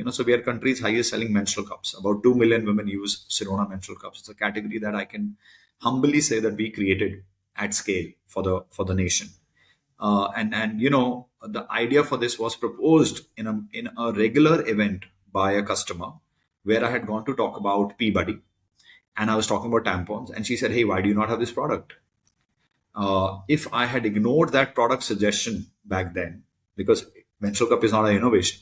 So we are country's highest selling menstrual cups. About 2 million women use Sirona menstrual cups. It's a category that I can humbly say that we created at scale for the nation. And the idea for this was proposed in a regular event by a customer where I had gone to talk about Peabody, and I was talking about tampons, and she said, "Hey, why do you not have this product?" If I had ignored that product suggestion back then, because menstrual cup is not an innovation,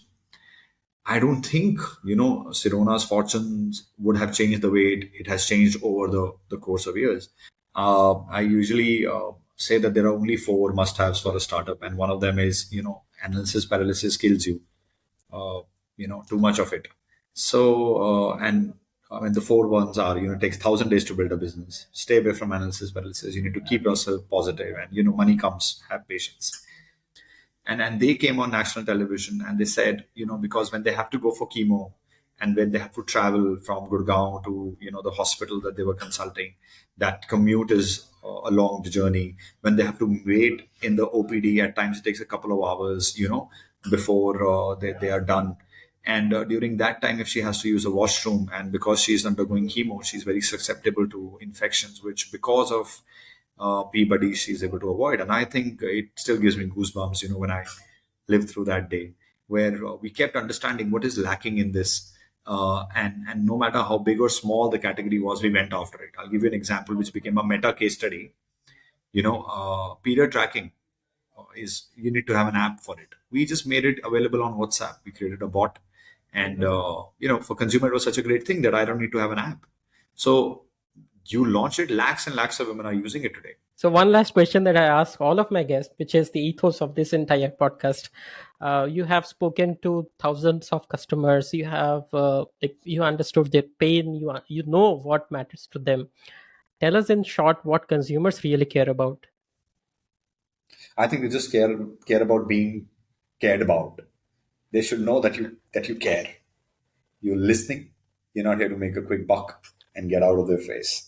I don't think Sirona's fortunes would have changed the way it has changed over the course of years. I usually say that there are only four must-haves for a startup, and one of them is analysis paralysis kills you. Too much of it. So and I mean the four ones are it takes 1,000 days to build a business. Stay away from analysis paralysis. You need to keep yourself positive, and money comes. Have patience. And they came on national television and they said, because when they have to go for chemo and when they have to travel from Gurgaon to the hospital that they were consulting, that commute is a long journey. When they have to wait in the OPD, at times it takes a couple of hours, before they are done. And during that time, if she has to use a washroom, and because she's undergoing chemo, she's very susceptible to infections, which because of Peabody she's able to avoid. And I think it still gives me goosebumps, when I lived through that day where we kept understanding what is lacking in this. And no matter how big or small the category was, we went after it. I'll give you an example which became a meta case study. Period tracking is you need to have an app for it. We just made it available on WhatsApp. We created a bot, and for consumer it was such a great thing that I don't need to have an app. So you launch it, lakhs and lakhs of women are using it today. So one last question that I ask all of my guests, which is the ethos of this entire podcast. You have spoken to thousands of customers. You have you understood their pain. You know what matters to them. Tell us in short what consumers really care about. I think they just care about being cared about. They should know that you care. You're listening. You're not here to make a quick buck and get out of their face.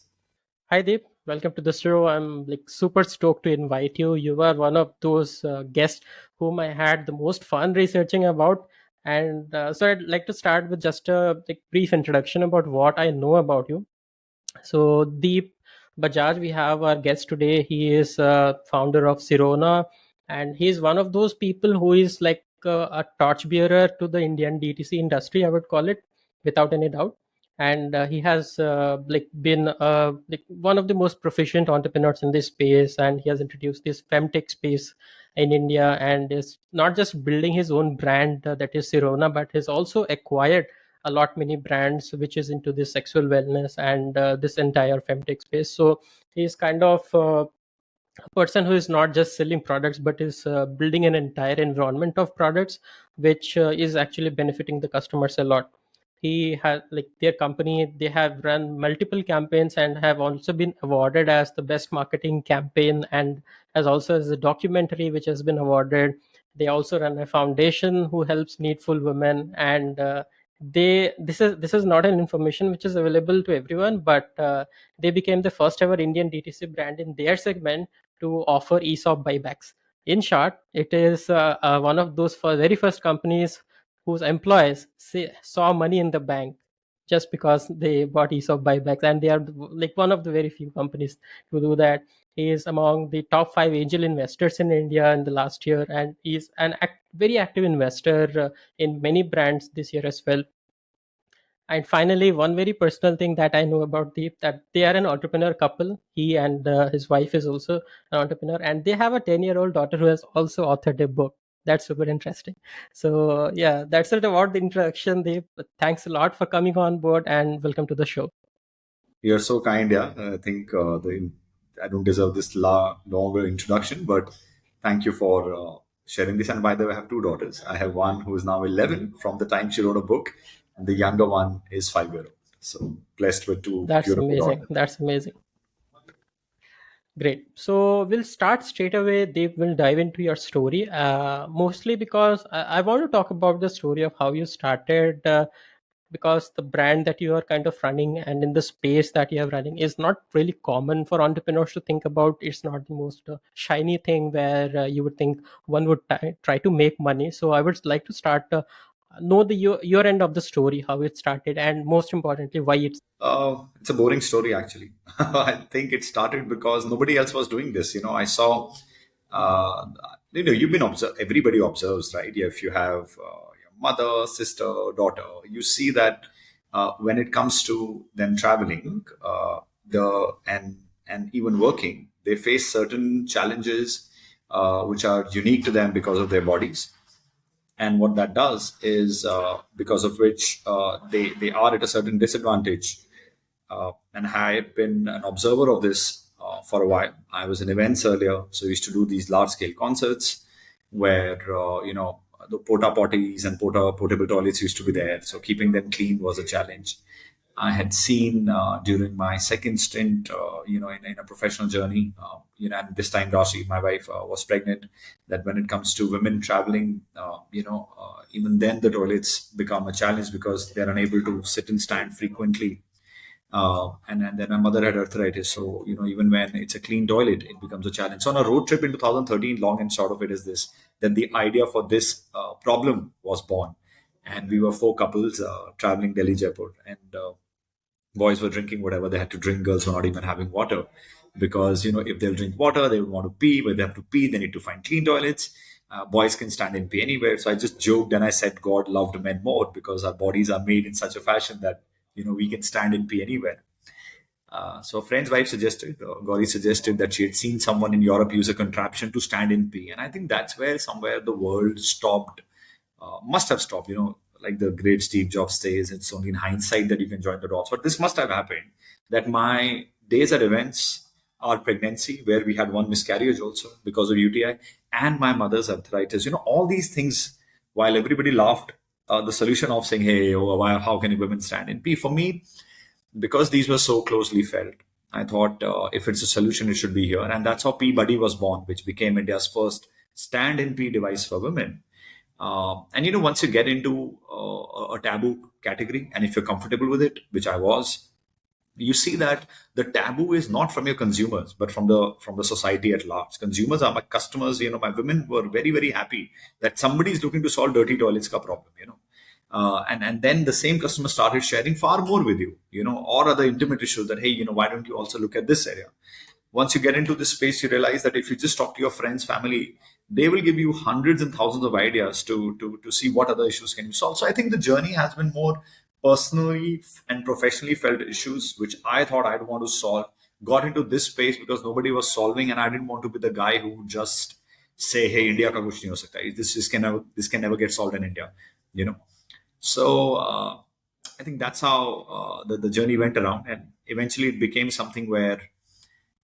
Hi Deep, welcome to the show. I'm super stoked to invite you. You are one of those guests whom I had the most fun researching about. And so I'd like to start with just a brief introduction about what I know about you. So Deep Bajaj, we have our guest today. He is founder of Sirona, and he's one of those people who is like a torchbearer to the Indian DTC industry, I would call it, without any doubt. And he has been one of the most proficient entrepreneurs in this space, and he has introduced this fem-tech space in India, and is not just building his own brand that is Sirona, but has also acquired a lot many brands which is into this sexual wellness and this entire femtech space. So he's kind of a person who is not just selling products but is building an entire environment of products which is actually benefiting the customers a lot. He has their company, they have run multiple campaigns and have also been awarded as the best marketing campaign, and as also as a documentary which has been awarded. They also run a foundation who helps needful women, and this is not an information which is available to everyone, but they became the first ever Indian DTC brand in their segment to offer ESOP buybacks. In short, it is one of those very first companies whose employees saw money in the bank just because they bought ESOP buybacks, and they are one of the very few companies to do that. He is among the top 5 angel investors in India in the last year, and is an very active investor in many brands this year as well. And finally, one very personal thing that I know about Deep, that they are an entrepreneur couple. He and his wife is also an entrepreneur, and they have a 10-year-old daughter who has also authored a book. That's super interesting. So yeah, that's it about the introduction, Deep. Thanks a lot for coming on board, and welcome to the show. You're so kind, yeah. I think I don't deserve this longer introduction, but thank you for sharing this. And by the way, I have two daughters. I have one who is now 11 from the time she wrote a book, and the younger one is 5 years old. So blessed with two That's beautiful amazing. daughters. That's amazing. Great. So we'll start straight away. They will dive into your story, mostly because I want to talk about the story of how you started. Because the brand that you are kind of running and in the space that you are running is not really common for entrepreneurs to think about. It's not the most shiny thing where you would think one would try to make money. So I would like to start know the your end of the story, how it started, and most importantly, why it's. It's a boring story, actually. I think it started because nobody else was doing this. I saw, uh, you've been everybody observes, right? If you have your mother, sister, daughter, you see that when it comes to them traveling, and even working, they face certain challenges which are unique to them because of their bodies. And what that does is, because of which they are at a certain disadvantage. And I've been an observer of this for a while. I was in events earlier, so we used to do these large scale concerts where the porta potties and portable toilets used to be there. So keeping them clean was a challenge. I had seen during my second stint, in a professional journey, and this time Rashi, my wife, was pregnant. That when it comes to women traveling, even then the toilets become a challenge because they're unable to sit and stand frequently. And then my mother had arthritis, so even when it's a clean toilet, it becomes a challenge. So on a road trip in 2013, long and short of it is this: that the idea for this problem was born, and we were four couples traveling Delhi Jaipur, and boys were drinking whatever they had to drink. Girls were not even having water because if they'll drink water, they would want to pee. But they have to pee, they need to find clean toilets. Boys can stand and pee anywhere. So I just joked and I said God loved men more because our bodies are made in such a fashion that we can stand and pee anywhere. So a friend's wife suggested, Gauri suggested that she had seen someone in Europe use a contraption to stand and pee, and I think that's where somewhere the world stopped, must have stopped. Like the great Steve Jobs says, it's only in hindsight that you can join the dots. But this must have happened. That my days at events, our pregnancy, where we had one miscarriage also because of UTI, and my mother's arthritis. All these things. While everybody laughed, the solution of saying, "Hey, why, how can women stand and pee?" For me, because these were so closely felt, I thought if it's a solution, it should be here. And that's how P Buddy was born, which became India's first stand and pee device for women. And once you get into a taboo category, and if you're comfortable with it, which I was, you see that the taboo is not from your consumers but from the society at large. Consumers are my customers. My women were very, very happy that somebody is looking to solve dirty toilets ka problem. And then the same customer started sharing far more with you, or other intimate issues, that hey, why don't you also look at this area. Once you get into this space, you realize that if you just talk to your friends, family, they will give you hundreds and thousands of ideas to see what other issues can you solve. So I think the journey has been more personally and professionally felt issues which I thought I'd want to solve. Got into this space because nobody was solving, and I didn't want to be the guy who would just say, "Hey, India ka kuch nahi ho sakta. This can never get solved in India." You know. So I think that's how the journey went around, and eventually it became something where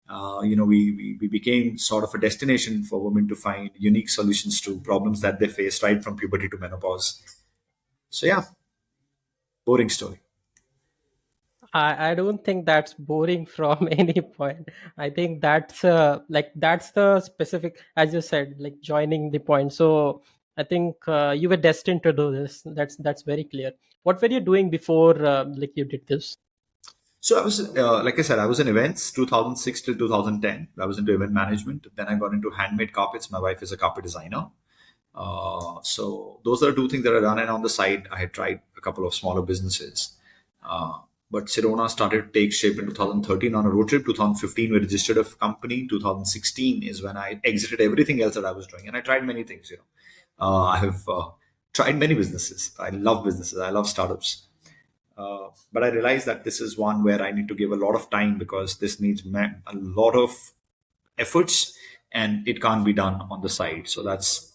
we became sort of a destination for women to find unique solutions to problems that they face right from puberty to menopause. So yeah, boring story. I don't think that's boring from any point. I think that's like that's the specific, as you said, like joining the point. So I think you were destined to do this. That's very clear. What were you doing before like you did this? So I was, like I said, I was in events 2006 till 2010. I was into event management. Then I got into handmade carpets. My wife is a carpet designer. So those are the two things that I done. And on the side, I had tried a couple of smaller businesses. But Sirona started to take shape in 2013 on a road trip. 2015, we registered a company. 2016 is when I exited everything else that I was doing. And I tried many things. I have tried many businesses. I love businesses. I love startups. But I realized that this is one where I need to give a lot of time because this needs a lot of efforts, and it can't be done on the side. So that's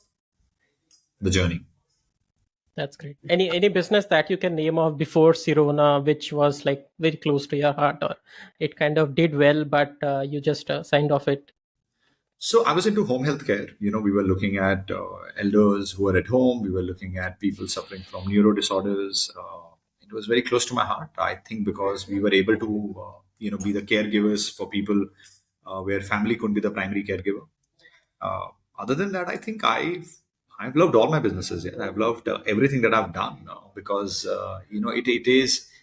the journey. That's great. Any business that you can name of before Sirona, which was like very close to your heart, or it kind of did well, but you just signed off it. So I was into home health care. We were looking at elders who are at home. We were looking at people suffering from neuro disorders. It was very close to my heart. I think because we were able to, be the caregivers for people where family couldn't be the primary caregiver. Uh, Other than that, I think I've loved all my businesses. Yeah, I've loved everything that I've done because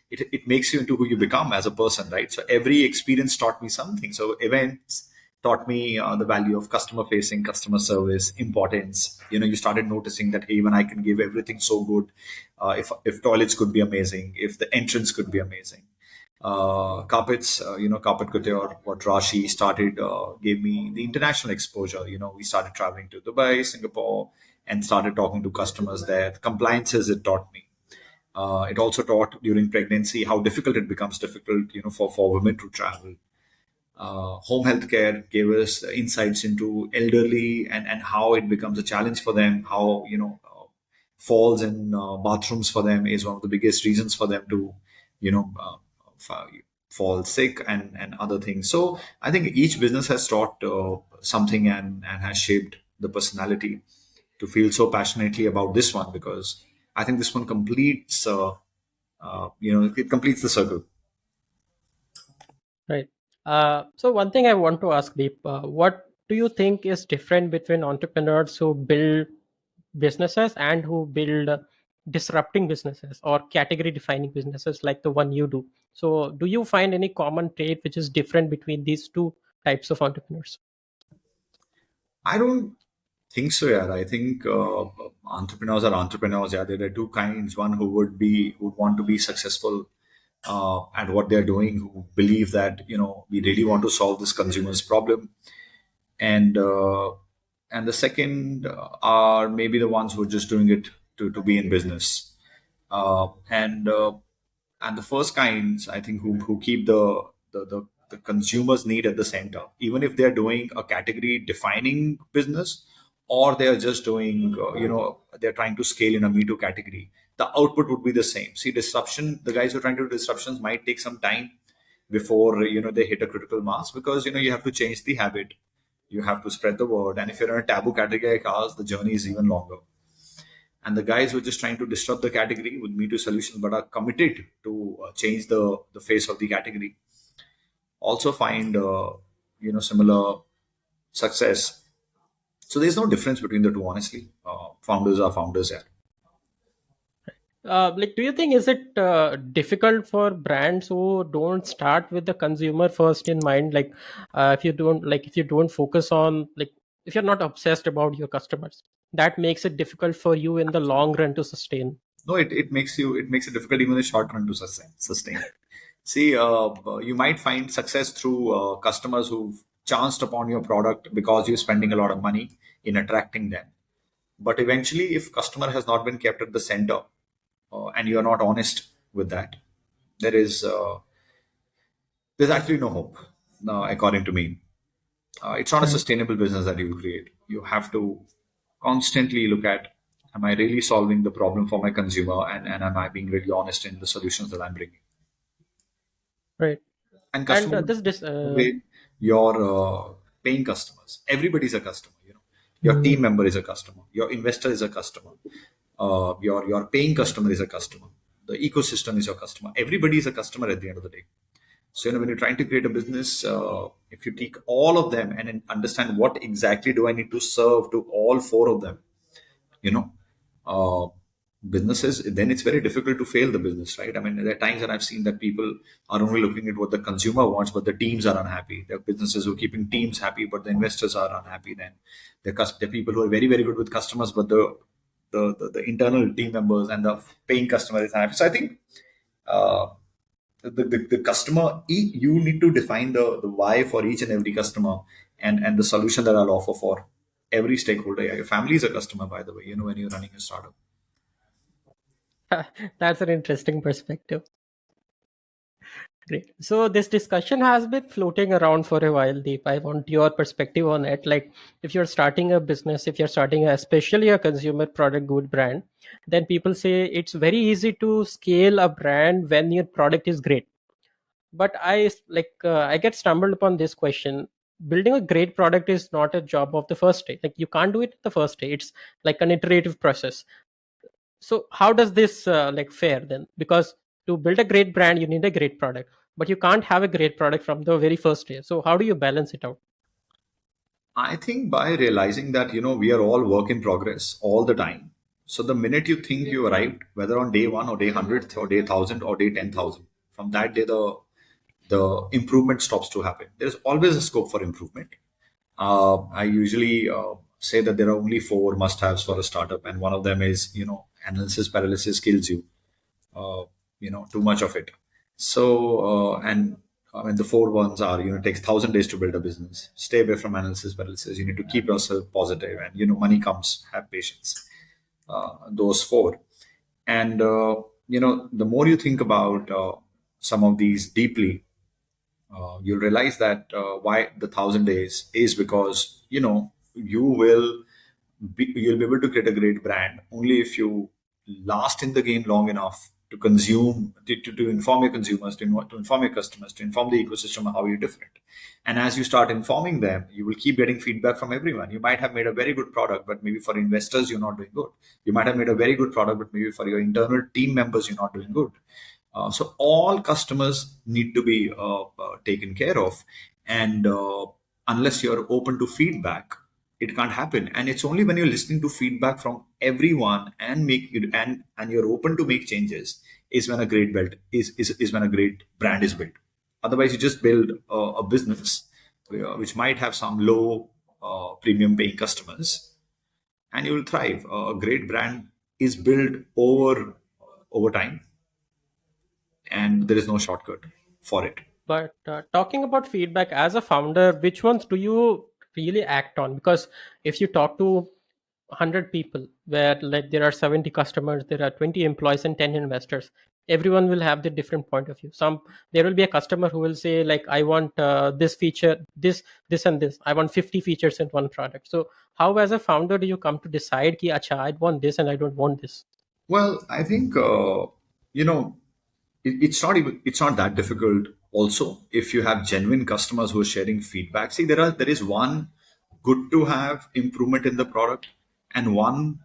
it makes you into who you become as a person, right? So every experience taught me something. So events taught me the value of customer facing, customer service, importance. You started noticing that, hey, even I can give everything so good. If toilets could be amazing, if the entrance could be amazing. Carpets, carpet couture, what Rashi started gave me the international exposure. We started traveling to Dubai, Singapore, and started talking to customers there. The compliances it taught me. It also taught during pregnancy how difficult it becomes difficult, for women to travel. Home healthcare gave us insights into elderly, and how it becomes a challenge for them, how falls in bathrooms for them is one of the biggest reasons for them to you know uh, fa- fall sick, and other things. So I think each business has taught something, and has shaped the personality to feel so passionately about this one, because I think this one completes it completes the circle. Right. So one thing I want to ask Deep, what do you think is different between entrepreneurs who build businesses and who build disrupting businesses or category defining businesses like the one you do? So do you find any common trait which is different between these two types of entrepreneurs? I don't think so, yeah. I think entrepreneurs are entrepreneurs. Yeah, there are two kinds. One who would want to be successful at what they're doing, who believe that we really want to solve this consumer's problem, and the second are maybe the ones who are just doing it to be in business. And the first kinds, I think, who keep the consumer's need at the center, even if they're doing a category defining business, or they're just doing they're trying to scale in a me too category, the output would be the same. See, disruption, the guys who are trying to do disruptions might take some time before they hit a critical mass, because you have to change the habit, you have to spread the word, and if you're in a taboo category like ours, the journey is even longer. And the guys who are just trying to disrupt the category with me too solutions but are committed to change the face of the category also find similar success. So there's no difference between the two, honestly. Founders are founders, yeah. Like, do you think is it difficult for brands who don't start with the consumer first in mind? Like, if you don't focus on, like, if you're not obsessed about your customers, that makes it difficult for you in the long run to sustain. No, it makes it difficult even in the short run to sustain. See, you might find success through customers who've chanced upon your product because you're spending a lot of money in attracting them. But eventually, if customer has not been kept at the center, and you are not honest with that, there is there's actually no hope, according to me. It's not a Right. sustainable business that you create. You have to constantly look at, am I really solving the problem for my consumer, and am I being really honest in the solutions that I'm bringing? Right. And And customer, this dis your paying customers, everybody's a customer. Your team member is a customer, your investor is a customer, your paying customer is a customer, the ecosystem is your customer. Everybody is a customer at the end of the day. So when you're trying to create a business, if you take all of them and then understand what exactly do I need to serve to all four of them, you know uh, businesses, then it's very difficult to fail the business, right? I mean, there are times that I've seen that people are only looking at what the consumer wants, but the teams are unhappy. There are businesses who are keeping teams happy, but the investors are unhappy. Then there are people who are very, very good with customers, but the internal team members and the paying customer is unhappy. So I think uh, the customer, you need to define the why for each and every customer, and the solution that I'll offer for every stakeholder. Yeah, your family is a customer, by the way, when you're running a startup. that's an interesting perspective. Great. So this discussion has been floating around for a while, Deep. I want your perspective on it. Like, if you're starting a business, if you're starting especially a consumer product good brand, then people say it's very easy to scale a brand when your product is great. But I get stumbled upon this question. Building a great product is not a job of the first day. Like, you can't do it the first day. It's like an iterative process. So how does this fare then? Because to build a great brand you need a great product, but you can't have a great product from the very first day. So how do you balance it out? I think by realizing that we are all work in progress all the time. So the minute you think you arrived, whether on day one or day 100th or day 1,000 or day 10,000, from that day the improvement stops to happen. There is always a scope for improvement. I usually say that there are only four must-haves for a startup, and one of them is, analysis paralysis kills you. uh, Too much of it. So, and I mean, the four ones are, it takes 1,000 days to build a business. Stay away from analysis paralysis. You need to keep yourself positive, and money comes. Have patience. Those four, and the more you think about some of these deeply, you'll realize that why the 1,000 days is because you'll be able to create a great brand only if you last in the game long enough to consume to inform your consumers, to inform your customers, to inform the ecosystem of how you're different. And as you start informing them, you will keep getting feedback from everyone. You might have made a very good product, but maybe for investors you're not doing good. You might have made a very good product, but maybe for your internal team members you're not doing good. So all customers need to be taken care of, and unless you're open to feedback, it can't happen. And it's only when you're listening to feedback from everyone and make it and you're open to make changes is when a great belt is when a great brand is built. Otherwise, you just build a business which might have some low premium paying customers, and you will thrive. A great brand is built over time, and there is no shortcut for it. But talking about feedback as a founder, which ones do you really act on? Because if you talk to 100 people, where like there are 70 customers, there are 20 employees and 10 investors, everyone will have the different point of view. Some, there will be a customer who will say like, I want this feature, this and this. I want 50 features in one product. So how as a founder do you come to decide ki acha, I want this and I don't want this? Well, I think you know it's not that difficult. Also, if you have genuine customers who are sharing feedback, see, there is one good to have improvement in the product, and one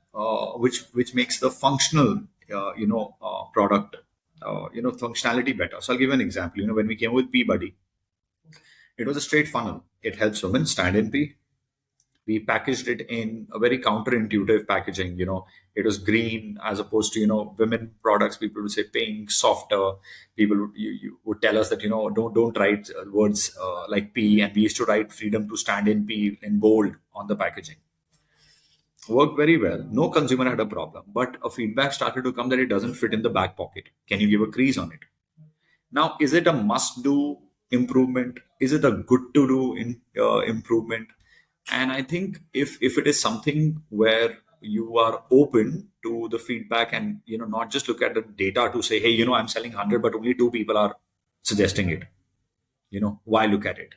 which makes the functional product functionality better. So I'll give you an example. When we came with P Buddy, it was a straight funnel. It helps women stand in pee. We packaged it in a very counterintuitive packaging. It was green as opposed to women products. People would say pink, softer. You would tell us that don't write words like p, and we used to write freedom to stand in p in bold on the packaging. Worked very well. No consumer had a problem, but a feedback started to come that it doesn't fit in the back pocket. Can you give a crease on it? Now, is it a must do improvement? Is it a good to do improvement? And I think if it is something where you are open to the feedback, and not just look at the data to say, hey, I'm selling 100 but only two people are suggesting it, why look at it?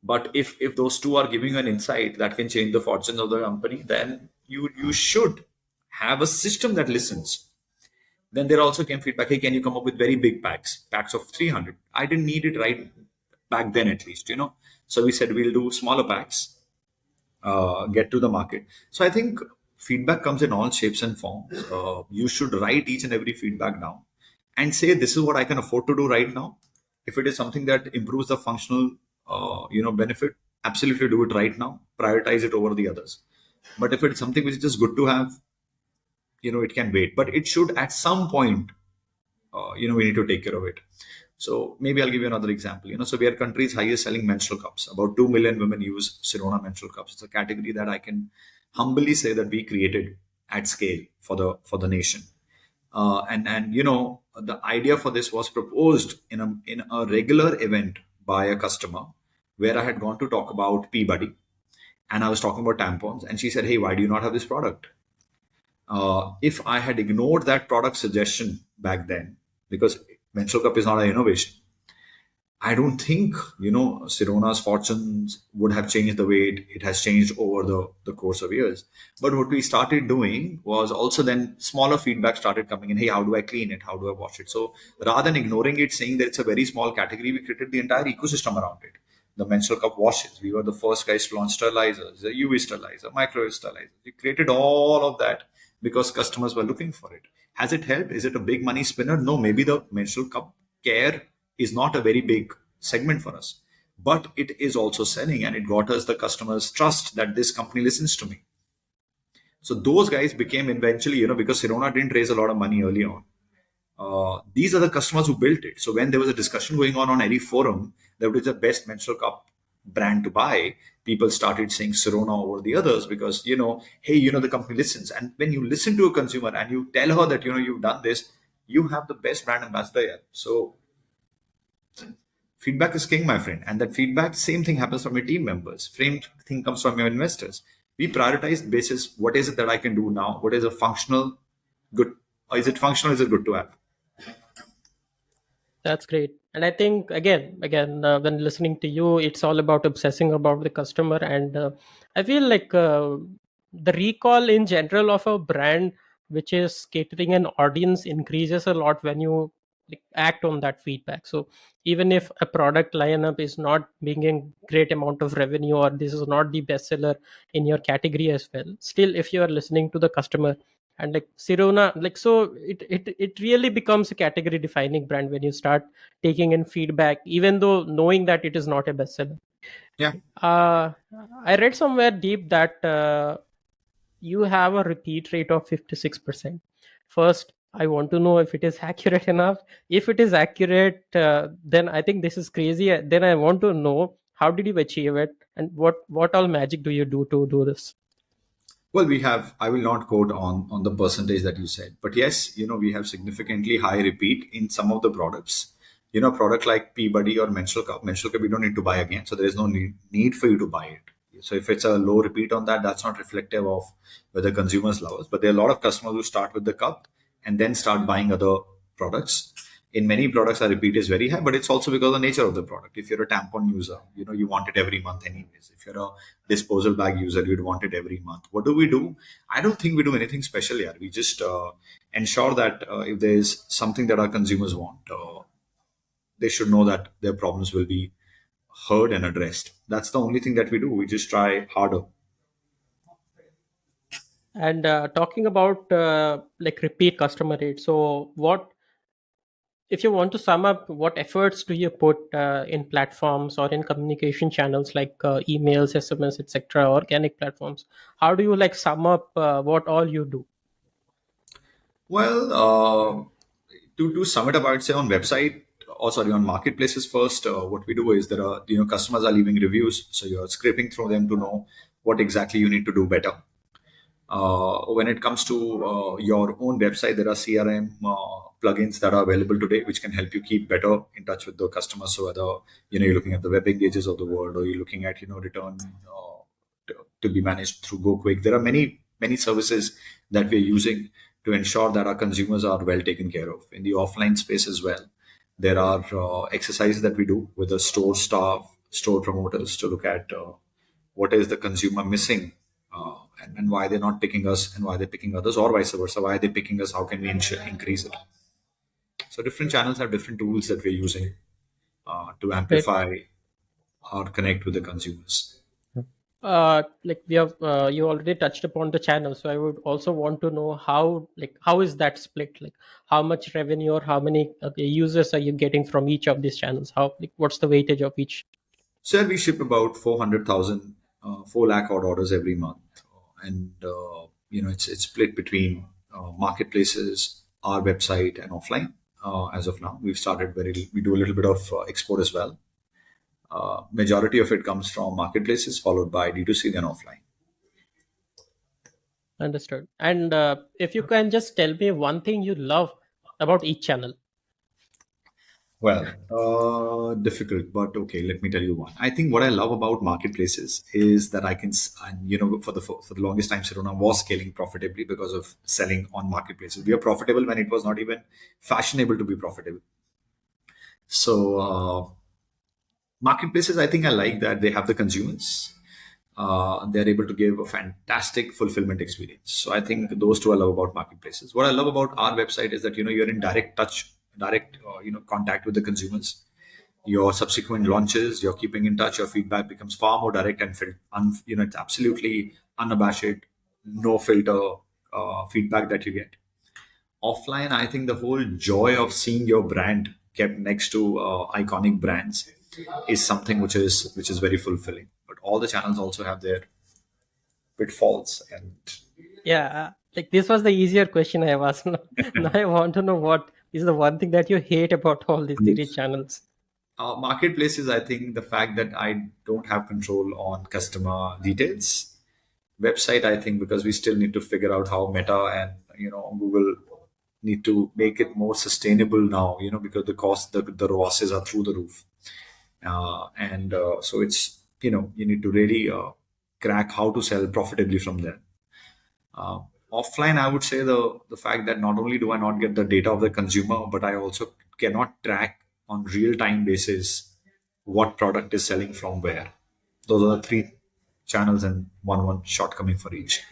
But if those two are giving an insight that can change the fortunes of the company, then you should have a system that listens. Then there also came feedback, hey, can you come up with very big packs of 300? I didn't need it right back then, at least. So we said we'll do smaller packs, get to the market. So I think feedback comes in all shapes and forms. You should write each and every feedback down and say, this is what I can afford to do right now. If it is something that improves the functional benefit, absolutely do it right now. Prioritize it over the others. But if it's something which is just good to have, it can wait. But it should, at some point, we need to take care of it. So maybe I'll give you another example. So we are country's highest selling menstrual cups. About 2 million women use Sirona menstrual cups. It's a category that I can humbly say that we created at scale for the nation. And the idea for this was proposed in a regular event by a customer, where I had gone to talk about P Buddy, and I was talking about tampons, and she said, hey, why do you not have this product? If I had ignored that product suggestion back then, because menstrual cup is not an innovation, I don't think Sirona's fortunes would have changed the way it has changed over the course of years. But what we started doing was also, then smaller feedback started coming in. Hey, how do I clean it? How do I wash it? So rather than ignoring it, saying that it's a very small category, we created the entire ecosystem around it. The menstrual cup washes. We were the first guys to launch sterilizers, the UV sterilizer, microwave sterilizer. We created all of that because customers were looking for it. Has it helped? Is it a big money spinner? No, maybe the menstrual cup care is not a very big segment for us, but it is also selling, and it got us the customers' trust that this company listens to me. So those guys became eventually, because Sirona didn't raise a lot of money early on. These are the customers who built it. So when there was a discussion going on any forum, that was the best menstrual cup brand to buy, people started saying Sirona over the others because, hey, the company listens. And when you listen to a consumer and you tell her that, you've done this, you have the best brand ambassador here. So feedback is king, my friend. And that feedback, same thing happens from your team members. Same thing comes from your investors. We prioritize basis. What is it that I can do now? What is a functional good? Or is it functional? Is it good to have? That's great. And I think again, when listening to you, it's all about obsessing about the customer. And I feel like the recall in general of a brand which is catering an audience increases a lot when you like, act on that feedback. So even if a product lineup is not bringing great amount of revenue, or this is not the bestseller in your category as well, still if you are listening to the customer, and like Sirona, like, so it really becomes a category defining brand when you start taking in feedback, even though knowing that it is not a bestseller. Yeah. uh I read somewhere deep that you have a repeat rate of 56%. First, I want to know if it is accurate enough. If it is accurate, then I think this is crazy. Then I want to know, how did you achieve it, and what all magic do you do to do this? Well, we have, I will not quote on the percentage that you said, but yes, we have significantly high repeat in some of the products. Product like Peabody or menstrual cup, you don't need to buy again. So there is no need for you to buy it. So if it's a low repeat on that, that's not reflective of whether consumers love us. But there are a lot of customers who start with the cup and then start buying other products. In many products, our repeat is very high, but it's also because of the nature of the product. If you're a tampon user, you want it every month anyways. If you're a disposal bag user, you'd want it every month. What do we do? I don't think we do anything special here. We just ensure that if there's something that our consumers want, they should know that their problems will be heard and addressed. That's the only thing that we do. We just try harder. And talking about like repeat customer rate, so what, if you want to sum up, what efforts do you put in platforms or in communication channels like emails, SMS, etc., organic platforms? How do you like sum up what all you do? Well, to sum it up, I would say on website, or sorry, on marketplaces first, what we do is there are, customers are leaving reviews. So you're scraping through them to know what exactly you need to do better. When it comes to your own website, there are CRM plugins that are available today, which can help you keep better in touch with the customers. So whether you're looking at the web engages of the world, or you're looking at return to be managed through Go Quick, there are many services that we're using to ensure that our consumers are well taken care of. In the offline space as well, there are exercises that we do with the store staff, store promoters to look at what is the consumer missing, and why they're not picking us and why they're picking others, or vice versa. Why are they picking us? How can we increase it? So different channels have different tools that we're using to Right. amplify or connect with the consumers. Like we have, you already touched upon the channel, so I would also want to know how, like, how is that split? Like, how much revenue or how many users are you getting from each of these channels? How, like, what's the weightage of each? So we ship about 400,000, 4 lakh odd orders every month. And, it's split between marketplaces, our website, and offline. As of now, we do a little bit of export as well. Majority of it comes from marketplaces, followed by D2C, then offline. Understood. And if you can just tell me one thing you love about each channel. Well, difficult, but okay. Let me tell you one. I think what I love about marketplaces is that I can, and for the longest time, Sirona was scaling profitably because of selling on marketplaces. We are profitable when it was not even fashionable to be profitable. So marketplaces, I think I like that they have the consumers. They're able to give a fantastic fulfillment experience. So I think those two I love about marketplaces. What I love about our website is that you're in direct touch, direct contact with the consumers. Your subsequent launches, you're keeping in touch. Your feedback becomes far more direct and it's absolutely unabashed, no filter feedback that you get. Offline, I think the whole joy of seeing your brand kept next to iconic brands is something which is very fulfilling. But all the channels also have their pitfalls, and Yeah, like this was the easier question I have asked. Now I want to know what is the one thing that you hate about all these three channels. Marketplaces, I think the fact that I don't have control on customer details. Website, I think, because we still need to figure out how Meta and Google need to make it more sustainable now. Because the cost, the losses are through the roof, and so it's you need to really crack how to sell profitably from there. Uh, Offline, I would say the fact that not only do I not get the data of the consumer, but I also cannot track on real time basis what product is selling from where. Those are the three channels and one shortcoming for each.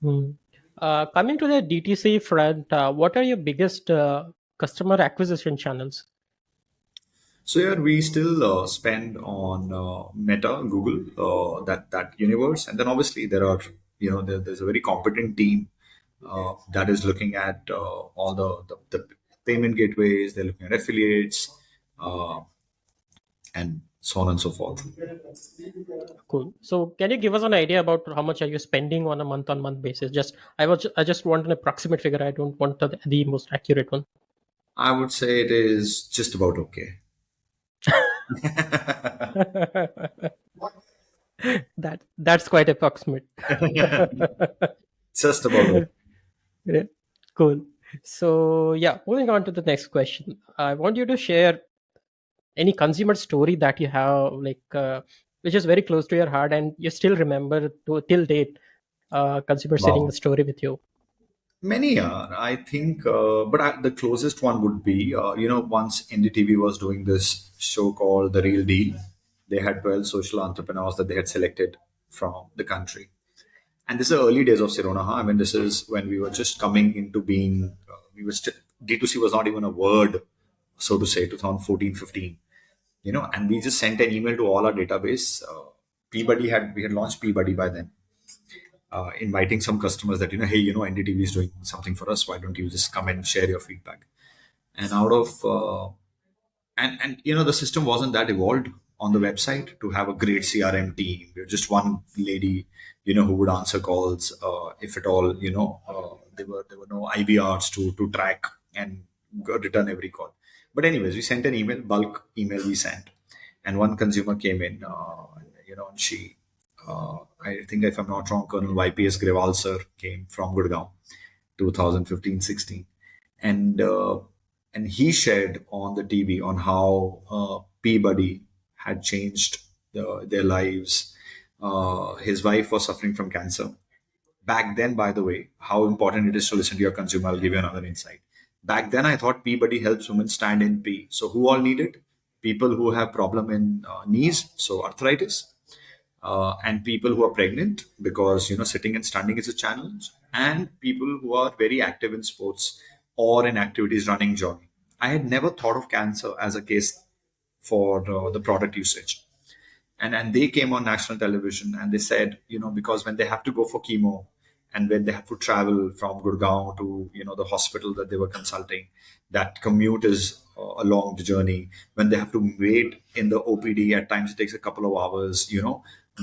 Hmm. Coming to the DTC front, what are your biggest customer acquisition channels? So yeah, we still spend on Meta, Google, that universe, and then obviously there are there's a very competent team that is looking at all the payment gateways. They're looking at affiliates uh, and so on and so forth. Cool. So, can you give us an idea about how much are you spending on a month-on-month basis? I just want an approximate figure. I don't want the most accurate one. I would say it is just about okay. That's quite approximate. Just about okay. Yeah, cool. So, yeah, moving on to the next question. I want you to share any consumer story that you have, which is very close to your heart and you still remember to till date. Consumer sharing the Wow. story with you. Many are, I think, the closest one would be, once NDTV was doing this show called The Real Deal. They had 12 social entrepreneurs that they had selected from the country. And this is the early days of Sirona. Huh? I mean, this is when we were just coming into being, D2C was not even a word, so to say, 2014, 15. And we just sent an email to all our database. We had launched Peabody by then, inviting some customers that hey, NDTV is doing something for us. Why don't you just come and share your feedback? And out of and the system wasn't that evolved on the website to have a great CRM team. We were just one lady, who would answer calls, if at all. There were no IVRs to track and return every call. But anyways, we sent an email, bulk email we sent, and one consumer came in. And she, I think if I'm not wrong, Colonel YPS Grewal sir came from Gurgaon, 2015-16, and he shared on the TV on how Peabody had changed their lives. His wife was suffering from cancer. Back then, by the way, how important it is to listen to your consumer. I'll give you another insight. Back then, I thought Peabody helps women stand in P. So who all need it? People who have problem in knees, so arthritis, and people who are pregnant because sitting and standing is a challenge, and people who are very active in sports or in activities running, jogging. I had never thought of cancer as a case for the product usage. And they came on national television and they said, because when they have to go for chemo and when they have to travel from Gurgaon to the hospital that they were consulting, that commute is a long journey. When they have to wait in the OPD, at times it takes a couple of hours,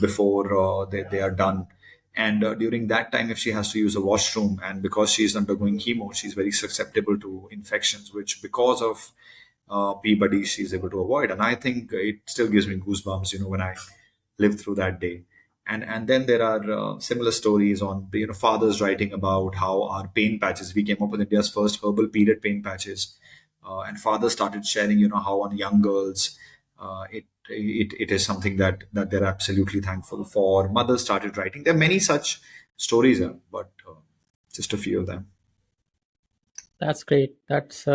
before they are done. And during that time, if she has to use a washroom, and because she's undergoing chemo, she's very susceptible to infections, which because of Peabody she's able to avoid. And I think it still gives me goosebumps, when I live through that day. And then there are similar stories on fathers writing about how our pain patches. We came up with India's first herbal period pain patches, and fathers started sharing, how on young girls, it is something that they're absolutely thankful for. Mothers started writing. There are many such stories, but just a few of them. That's great. That's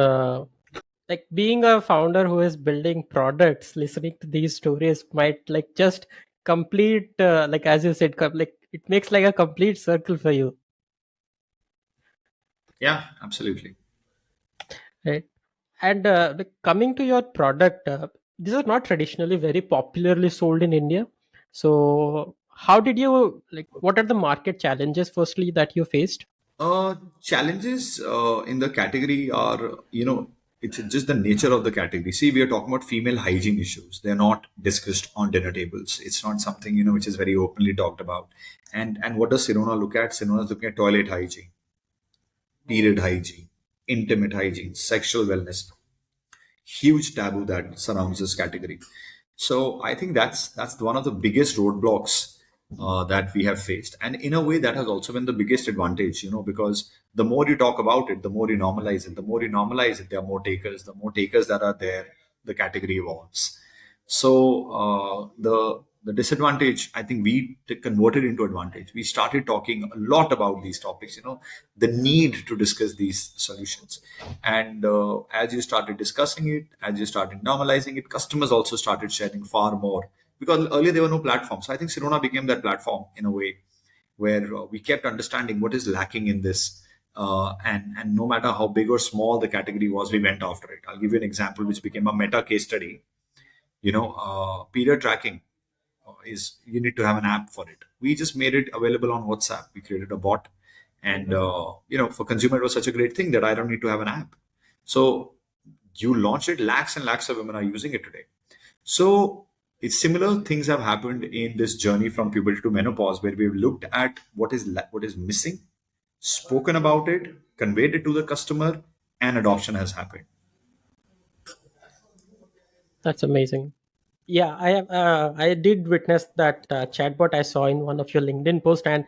like being a founder who is building products. Listening to these stories might like just complete, like as you said, like it makes like a complete circle for you, Yeah, absolutely. right? And like coming to your product, these are not traditionally very popularly sold in India. So, how did you like? What are the market challenges, firstly, that you faced? Challenges in the category are, it's just the nature of the category. See, we are talking about female hygiene issues. They're not discussed on dinner tables. It's not something, which is very openly talked about. And what does Sirona look at? Sirona is looking at toilet hygiene, period hygiene, intimate hygiene, sexual wellness. huge taboo that surrounds this category. So I think that's one of the biggest roadblocks that we have faced, and in a way that has also been the biggest advantage, because the more you talk about it, the more you normalize it. The more you normalize it, there are more takers. The more takers that are there, the category evolves. So the disadvantage, I think we converted into advantage. We started talking a lot about these topics. The need to discuss these solutions, and as you started discussing it, as you started normalizing it, customers also started sharing far more, because earlier there were no platforms. So I think Sirona became that platform in a way where we kept understanding what is lacking in this. And no matter how big or small the category was, we went after it. I'll give you an example which became a meta case study. Period tracking is, you need to have an app for it. We just made it available on WhatsApp. We created a bot, and for consumer it was such a great thing that I don't need to have an app. So you launch it, lakhs and lakhs of women are using it today. So it's similar things have happened in this journey from puberty to menopause, where we've looked at what is missing, spoken about it, conveyed it to the customer, and adoption has happened. That's amazing. Yeah, I did witness that chatbot I saw in one of your LinkedIn post, and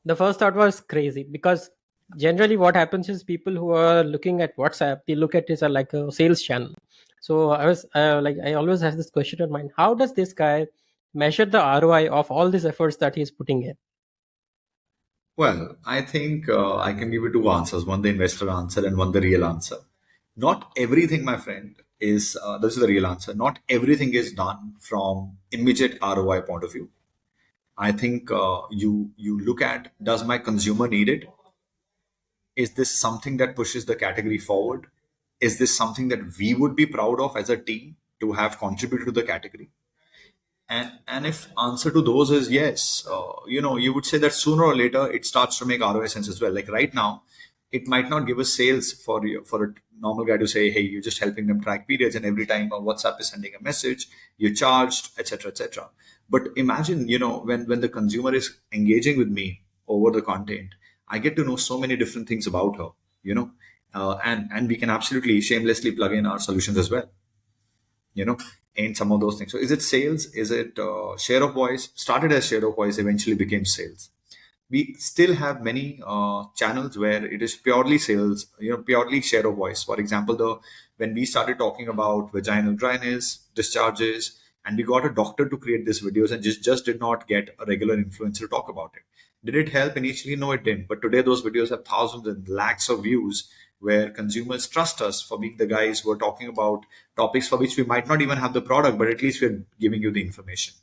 the first thought was crazy because generally what happens is people who are looking at WhatsApp, they look at it as like a sales channel. So I was like, I always have this question in mind: how does this guy measure the ROI of all these efforts that he's putting in? Well, I think I can give you two answers: one the investor answer and one the real answer. Not everything, my friend, is this is the real answer. Not everything is done from immediate ROI point of view. I think you look at, does my consumer need it? Is this something that pushes the category forward? Is this something that we would be proud of as a team to have contributed to the category? And if answer to those is yes, you would say that sooner or later it starts to make ROI sense as well. Like right now, it might not give us sales for a normal guy to say, hey, you're just helping them track periods, and every time a WhatsApp is sending a message, you charged, etc., etc. But imagine, when the consumer is engaging with me over the content, I get to know so many different things about her, and we can absolutely shamelessly plug in our solutions as well, you know and some of those things. So is it sales? Is it share of voice? Started as share of voice, eventually became sales. We still have many channels where it is purely sales, purely share of voice. For example, when we started talking about vaginal dryness, discharges, and we got a doctor to create these videos, and just did not get a regular influencer to talk about it. Did it help initially? No, it didn't. But today those videos have thousands and lakhs of views, where consumers trust us for being the guys who are talking about topics for which we might not even have the product, but at least we're giving you the information.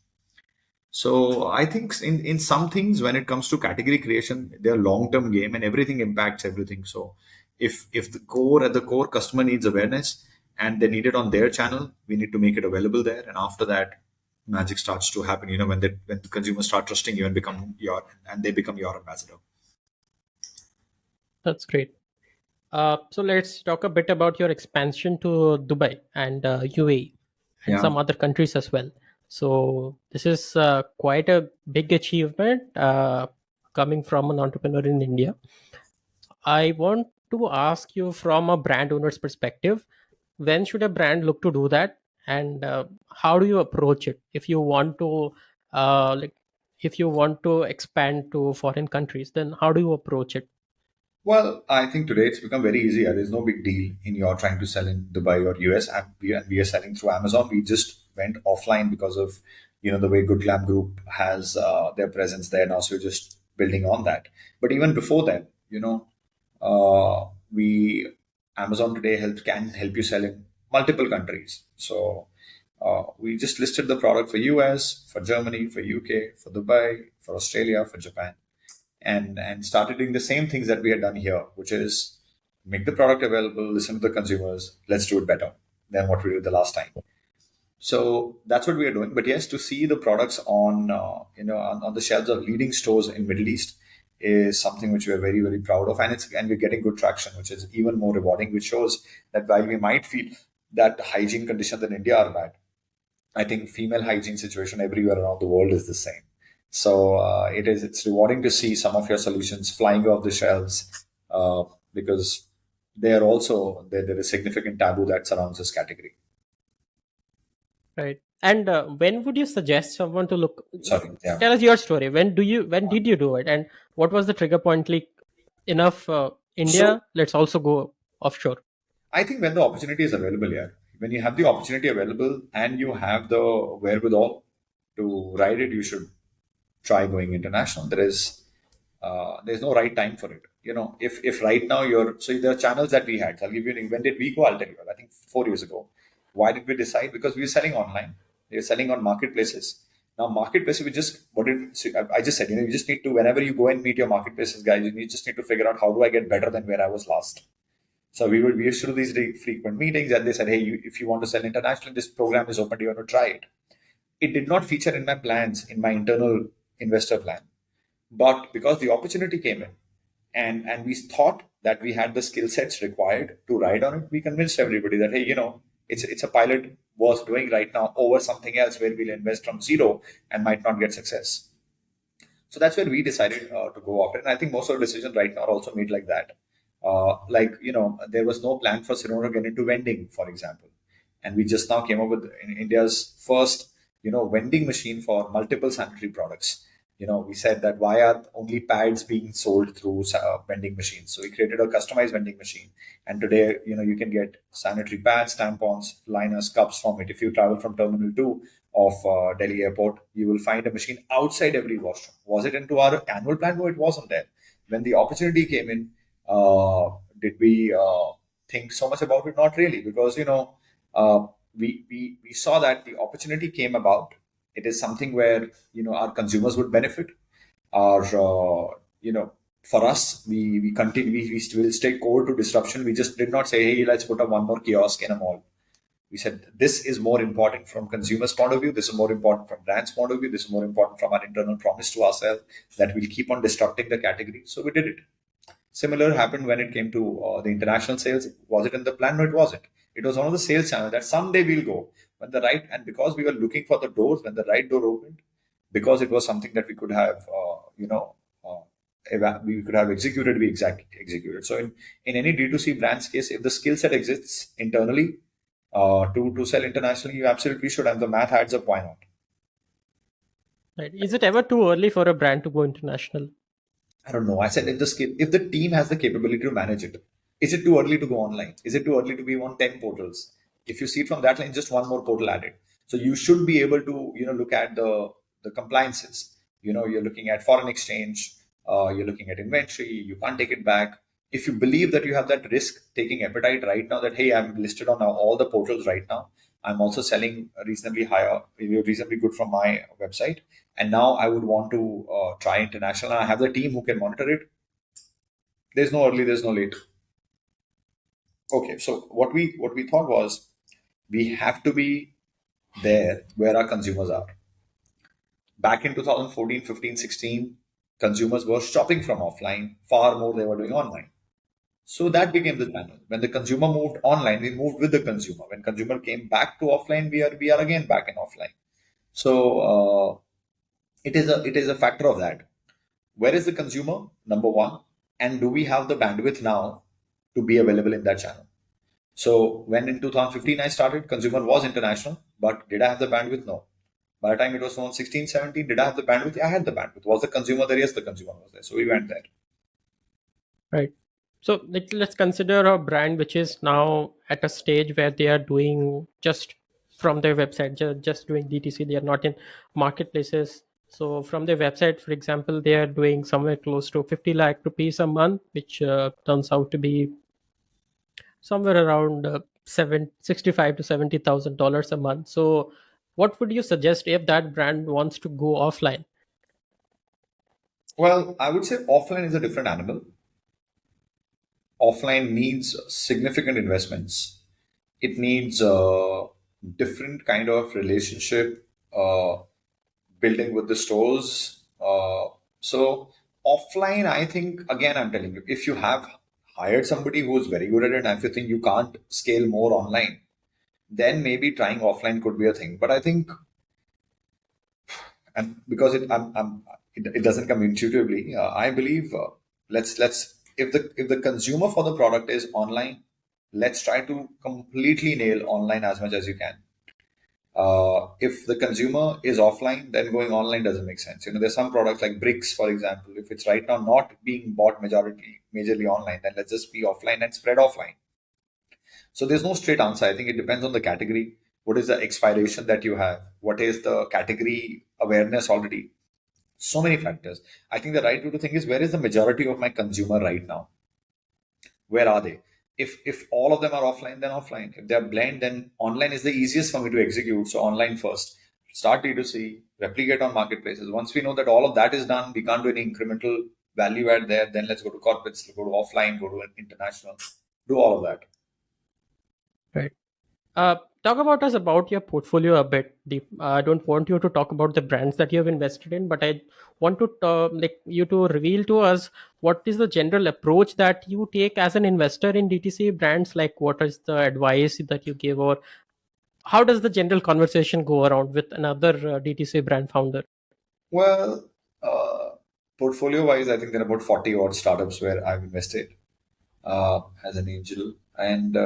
So I think in some things, when it comes to category creation, they're long-term game, and everything impacts everything. So if the core customer needs awareness and they need it on their channel, we need to make it available there. And after that, magic starts to happen. When the consumers start trusting you and they become your ambassador. That's great. So let's talk a bit about your expansion to Dubai and UAE and Yeah. some other countries as well. So this is quite a big achievement coming from an entrepreneur in India. I want to ask you from a brand owner's perspective, when should a brand look to do that, and how do you approach it if you want to like if you want to expand to foreign countries? Then how do you approach it? Well, I think today it's become very easy. There's no big deal in your trying to sell in Dubai or US, and we are selling through Amazon. We just went offline because of the way Good Glam Group has their presence there now. So we're just building on that. But even before that, we Amazon today can help you sell in multiple countries. So we just listed the product for US, for Germany, for UK, for Dubai, for Australia, for Japan, and started doing the same things that we had done here, which is make the product available, listen to the consumers, let's do it better than what we did the last time. So that's what we are doing. But yes, to see the products on the shelves of leading stores in Middle East is something which we are very, very proud of, and we're getting good traction, which is even more rewarding, which shows that while we might feel that hygiene conditions in India are bad, I think female hygiene situation everywhere around the world is the same. So it's rewarding to see some of your solutions flying off the shelves, because there is significant taboo that surrounds this category. Right. And when would you suggest someone to look? Sorry, yeah. Tell us your story. When did you do it, and what was the trigger point? Like, enough, So India. Let's also go offshore. I think when the opportunity is available, yeah, when you have the opportunity available and you have the wherewithal to ride it, you should try going international. There's no right time for it. If right now you're so there are channels that we had. I'll give you when did we go? I'll tell you. I think 4 years ago. Why did we decide? Because we were selling online. We were selling on marketplaces. Now marketplaces, we just what did so I just said, you just need to whenever you go and meet your marketplaces guys, you just need to figure out how do I get better than where I was last. So we used to do these frequent meetings, and they said, hey, if you want to sell internationally, this program is open. Do you want to try it? It did not feature in my plans, in my internal investor plan. But because the opportunity came in and we thought that we had the skill sets required to ride on it, we convinced everybody that, hey, it's a pilot worth doing right now over something else where we'll invest from zero and might not get success. So that's where we decided to go after it. And I think most of the decisions right now are also made like that. There was no plan for Sirona to get into vending, for example. And we just now came up with India's first, vending machine for multiple sanitary products. We said that why are only pads being sold through vending machines? So we created a customized vending machine. And today, you can get sanitary pads, tampons, liners, cups from it. If you travel from Terminal 2 of Delhi Airport, you will find a machine outside every washroom. Was it into our annual plan? No, it wasn't there. When the opportunity came in, did we think so much about it? Not really, because we saw that the opportunity came about. It is something where our consumers would benefit. Our for us, we continue. We still stay core to disruption. We just did not say, hey, let's put up one more kiosk in a mall. We said this is more important from consumers' point of view. This is more important from brands' point of view. This is more important from our internal promise to ourselves that we'll keep on disrupting the category. So we did it. Similar happened when it came to the international sales. Was it in the plan? No, it wasn't. It was one of the sales channels that someday we'll go when the right, and because we were looking for the doors when the right door opened, because it was something that we could have, we could have executed, we exactly executed. So in any D2C brand's case, if the skill set exists internally to sell internationally, you absolutely should, and the math adds up. Why not? Right. Is it ever too early for a brand to go international? I don't know. I said if the team has the capability to manage it, is it too early to go online? Is it too early to be on 10 portals? If you see it from that line, just one more portal added. So you should be able to look at the compliances. You're looking at foreign exchange. You're looking at inventory. You can't take it back. If you believe that you have that risk taking appetite right now, that hey, I'm listed on all the portals right now. I'm also selling reasonably higher, reasonably good from my website, and now I would want to try international. And I have the team who can monitor it. There's no early, there's no late. Okay, so what we thought was we have to be there where our consumers are. Back in 2014, 15, 16, consumers were shopping from offline far more they were doing online. So that became the channel. When the consumer moved online, we moved with the consumer. When consumer came back to offline, we are again back in offline. So it is a factor of that. Where is the consumer? Number one, and do we have the bandwidth now to be available in that channel? So when in 2015 I started, consumer was international, but did I have the bandwidth? No. By the time it was around 16, 17, did I have the bandwidth? I had the bandwidth. Was the consumer there? Yes, the consumer was there. So we went there. Right. So let's consider a brand which is now at a stage where they are doing just from their website, just doing DTC. They are not in marketplaces. So from their website, for example, they are doing somewhere close to 50 lakh rupees a month, which turns out to be somewhere around 65 to $70,000 a month. So what would you suggest if that brand wants to go offline? Well, I would say offline is a different animal. Offline needs significant investments. It needs a different kind of relationship building with the stores. So offline, I think again, I'm telling you, if you have hired somebody who's very good at it, and if you think you can't scale more online, then maybe trying offline could be a thing. But I think, and because it doesn't come intuitively, I believe let's if the consumer for the product is online, let's try to completely nail online as much as you can. If the consumer is offline, then going online doesn't make sense. There's some products like bricks, for example. If it's right now not being bought majorly online, then let's just be offline and spread offline. So there's no straight answer. I think it depends on the category. What is the expiration that you have? What is the category awareness already? So many factors. I think the right way to think is, where is the majority of my consumer right now? Where are they? If all of them are offline, then offline. If they're blend, then online is the easiest for me to execute. So online first. Start D2C, replicate on marketplaces. Once we know that all of that is done, we can't do any incremental value add there. Then let's go to corporates, go to offline, go to international, do all of that. Right. Talk about us about your portfolio a bit, Deep. I don't want you to talk about the brands that you have invested in, but I want to like you to reveal to us what is the general approach that you take as an investor in DTC brands. Like, what is the advice that you give, or how does the general conversation go around with another DTC brand founder? Well, portfolio wise, I think there are about 40 odd startups where I've invested as an angel. And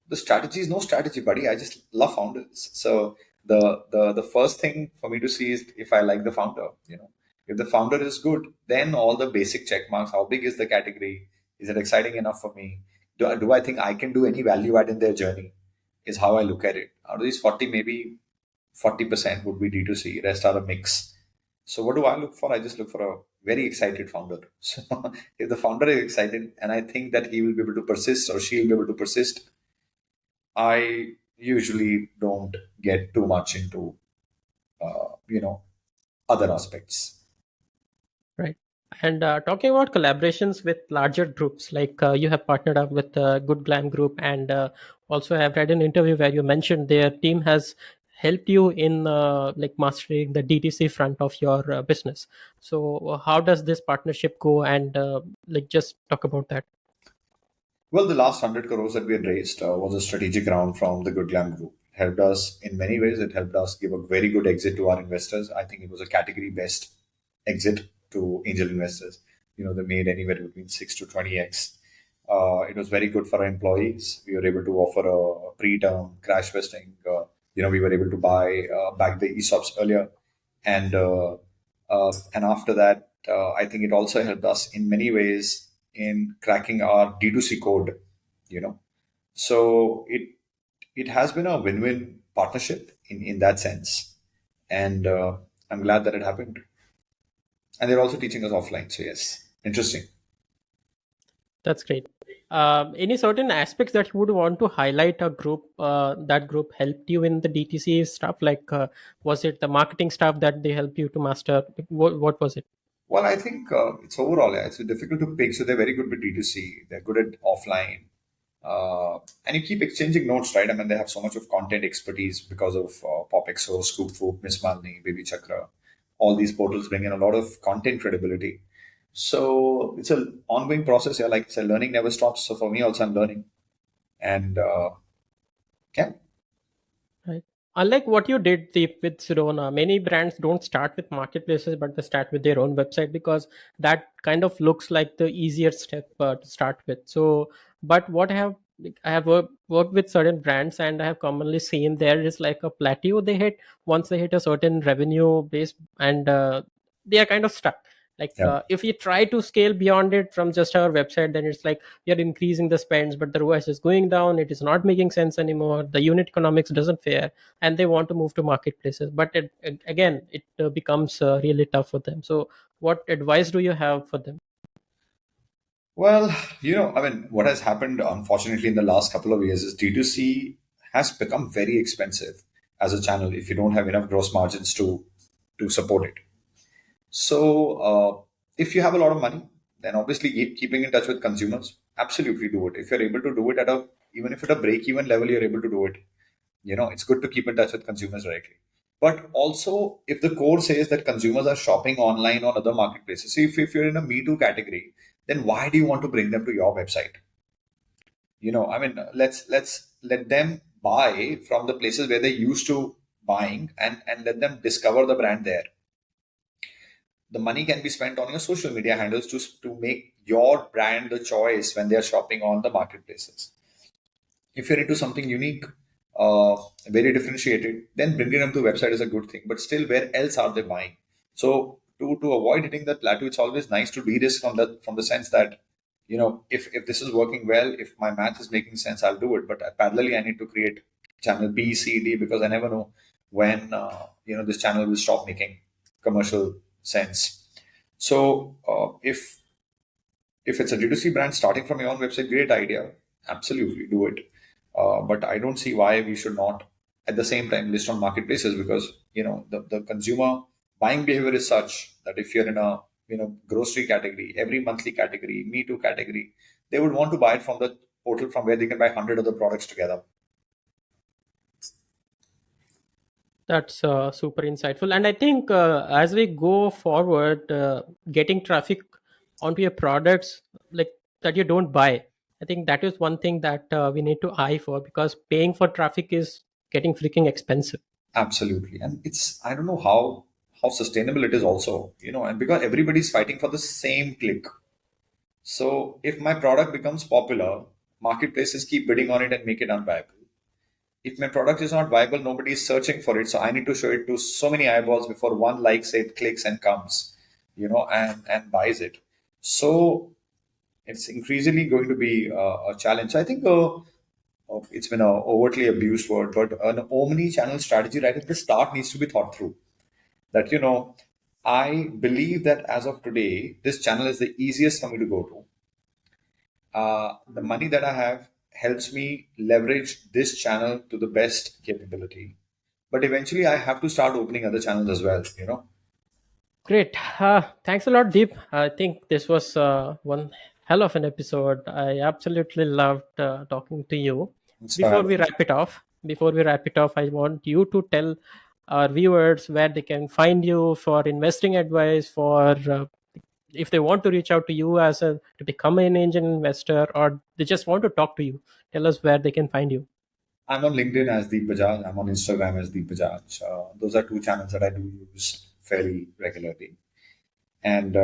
the strategy is no strategy, buddy. I just love founders. So the first thing for me to see is if I like the founder. If the founder is good, then all the basic check marks. How big is the category? Is it exciting enough for me? Do I think I can do any value add in their journey? Is how I look at it. Out of these 40, maybe 40% would be D2C. Rest are a mix. So what do I look for? I just look for a very excited founder. So if the founder is excited and I think that he will be able to persist or she will be able to persist, I usually don't get too much into uh, you know other aspects. Right. And talking about collaborations with larger groups, like you have partnered up with Good Glam Group, and also I have read an interview where you mentioned their team has helped you in like mastering the DTC front of your business. So how does this partnership go? And like just talk about that. Well, the last 100 crores that we had raised was a strategic round from the Good Glam Group. It helped us in many ways. It helped us give a very good exit to our investors. I think it was a category best exit to angel investors. They made anywhere between 6 to 20x. It was very good for our employees. We were able to offer a pre-term crash vesting. We were able to buy back the ESOPs earlier, and after that, I think it also helped us in many ways in cracking our D2C code. You know, so it has been a win-win partnership in that sense, and I'm glad that it happened. And they're also teaching us offline. So yes, interesting. That's great. Any certain aspects that you would want to highlight a group that group helped you in the DTC stuff? Like, was it the marketing stuff that they helped you to master? What was it? Well, I think it's overall, yeah, it's difficult to pick. So they're very good with D2C. They're good at offline. And you keep exchanging notes, right? I mean, they have so much of content expertise because of PopXO, Scoop Food, Miss Malini, Baby Chakra. All these portals bring in a lot of content credibility. So it's an ongoing process. Yeah, like I said, learning never stops. So for me, also, I'm learning. And yeah, Right. Unlike what you did with Sirona, many brands don't start with marketplaces, but they start with their own website because that kind of looks like the easier step to start with. So, but what I have like, I have worked with certain brands, and I have commonly seen there is like a plateau they hit once they hit a certain revenue base, and they are kind of stuck. Like yeah. if you try to scale beyond it from just our website, then it's like you're increasing the spends, but the ROAS is going down. It is not making sense anymore. The unit economics doesn't fare, and they want to move to marketplaces. But again, it becomes really tough for them. So, what advice do you have for them? Well, I mean, what has happened, unfortunately, in the last couple of years is D2C has become very expensive as a channel if you don't have enough gross margins to support it. So, if you have a lot of money, then obviously keeping in touch with consumers, absolutely do it. If you're able to do it even if at a break even level, you're able to do it. It's good to keep in touch with consumers directly. But also, if the core says that consumers are shopping online on other marketplaces, so if you're in a Me Too category, then why do you want to bring them to your website? I mean, let's let them buy from the places where they used to buying, and let them discover the brand there. the money can be spent on your social media handles to make your brand the choice when they are shopping on the marketplaces. If you're into something unique, very differentiated, then bringing them to the website is a good thing. But still, where else are they buying? So to avoid hitting that plateau, it's always nice to de-risk from the sense that, if this is working well, if my math is making sense, I'll do it. But parallelly, I need to create channel B, C, D, because I never know when this channel will stop making commercial sense. So if it's a D2C brand starting from your own website, great idea. Absolutely do it. But I don't see why we should not at the same time list on marketplaces, because the consumer buying behavior is such that if you're in a grocery category, every monthly category, Me Too category, they would want to buy it from the portal from where they can buy 100 other products together. That's super insightful. And I think as we go forward, getting traffic onto your products like that you don't buy, I think that is one thing that we need to eye for, because paying for traffic is getting freaking expensive. Absolutely. And it's, I don't know how sustainable it is also, and because everybody's fighting for the same click. So if my product becomes popular, marketplaces keep bidding on it and make it unviable. If my product is not viable, nobody is searching for it. So I need to show it to so many eyeballs before one likes it, clicks and comes, and buys it. So it's increasingly going to be a challenge. So I think it's been a overtly abused word, but an omni-channel strategy right at the start needs to be thought through. That I believe that as of today, this channel is the easiest for me to go to. The money that I have helps me leverage this channel to the best capability. But eventually, I have to start opening other channels as well. Great. Thanks a lot, Deep. I think this was one hell of an episode. I absolutely loved talking to you. Thanks for Before having we me. wrap it off, I want you to tell our viewers where they can find you for investing advice, for if they want to reach out to you as a to become an angel investor, or they just want to talk to you. Tell us where they can find you. I'm on LinkedIn as Deep Bajaj. I'm on Instagram as Deep Bajaj. Those are two channels that I do use fairly regularly. And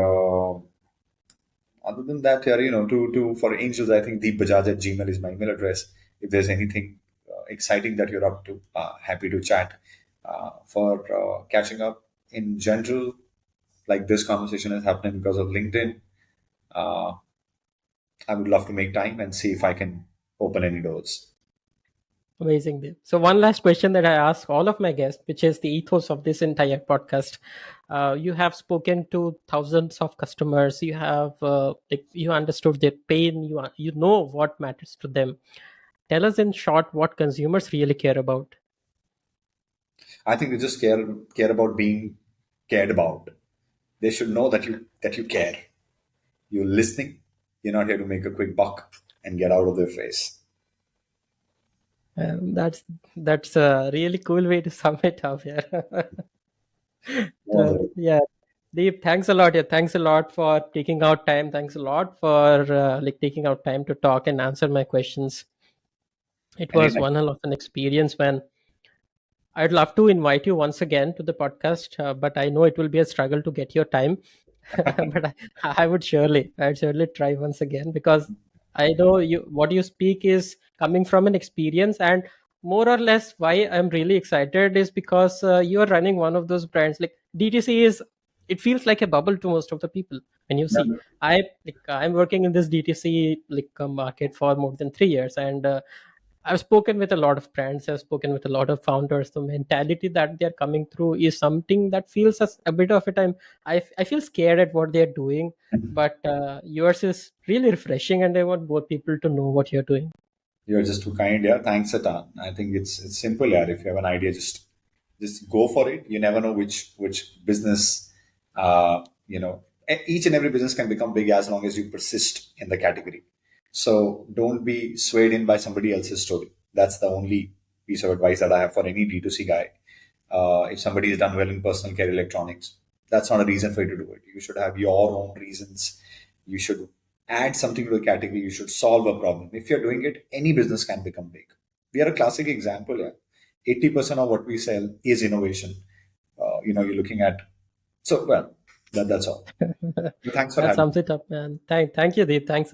other than that, yeah, to for angels, I think deepbajaj at gmail is my email address. If there's anything exciting that you're up to, happy to chat. For catching up in general, like this conversation is happening because of LinkedIn, uh, I would love to make time and see if I can open any doors. Amazing, Dev. So one last question that I ask all of my guests, which is the ethos of this entire podcast. You have spoken to thousands of customers. You have you understood their pain. You know what matters to them. Tell us in short what consumers really care about. I think they just care about being cared about. They should know that you care. You're listening. You're not here to make a quick buck and get out of their face. Um, that's that's a really cool way to sum it up. Yeah. No other. Yeah. Deep, thanks a lot. Yeah, thanks a lot for taking out time. Thanks a lot for taking out time to talk and answer my questions. It was Anytime. one hell of an experience, man. I'd love to invite you once again to the podcast, but I know it will be a struggle to get your time. But I'd surely try once again, because I know what you speak is coming from an experience, and more or less why I'm really excited is because you are running one of those brands. Like DTC is, it feels like a bubble to most of the people. When you see, I'm working in this DTC market for more than 3 years, and I've spoken with a lot of brands. I've spoken with a lot of founders. The mentality that they're coming through is something that feels as a bit of a time. I feel scared at what they're doing, but yours is really refreshing, and I want both people to know what you're doing. You're just too kind, yeah. Thanks a ton. I think it's simple, yeah. If you have an idea, just go for it. You never know which business, each and every business can become big as long as you persist in the category. So don't be swayed in by somebody else's story. That's the only piece of advice that I have for any D2C guy. If somebody has done well in personal care electronics, that's not a reason for you to do it. You should have your own reasons. You should add something to the category. You should solve a problem. If you're doing it, any business can become big. We are a classic example here. 80% of what we sell is innovation. You're looking at, so well, That's all. Thanks for That having sums me. it up, man. Thank you, Deep. Thanks.